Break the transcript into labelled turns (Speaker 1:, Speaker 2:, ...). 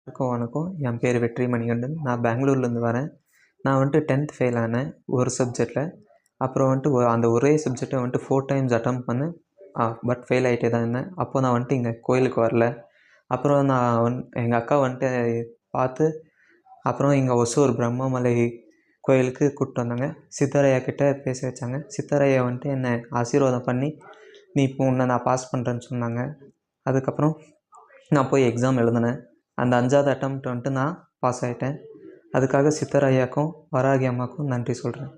Speaker 1: வணக்கம். என் பேர் வெற்றி மணிகண்டன். நான் பெங்களூர்லேருந்து வரேன். நான் வந்துட்டு 10th ஃபெயில் ஆனேன் ஒரு சப்ஜெக்டில். அப்புறம் வந்துட்டு அந்த ஒரே சப்ஜெக்டை வந்துட்டு 4 டைம்ஸ் அட்டெம்ப்ட் பண்ணேன். பட் ஃபெயில் ஆகிட்டே தான் இருந்தேன். அப்போ நான் வந்துட்டு இங்கே கோயிலுக்கு வரல. அப்புறம் நான் எங்கள் அக்கா வந்துட்டு பார்த்து அப்புறம் இங்கே ஒசூர் பிரம்மமலை கோயிலுக்கு கூப்பிட்டு வந்தாங்க. சித்தரையா கிட்டே பேச வச்சாங்க. சித்தரையா வந்துட்டு என்னை ஆசீர்வாதம் பண்ணி நீ இப்போ உன்னை நான் பாஸ் பண்ணுறேன்னு சொன்னாங்க. அதுக்கப்புறம் நான் போய் எக்ஸாம் எழுதினேன். அந்த 5வது அட்டெம்ப்ட் வந்துட்டு நான் பாஸ் ஆகிட்டேன். அதுக்காக சித்தர் ஐயாக்கும் வராகி அம்மாவுக்கும் நன்றி சொல்கிறேன்.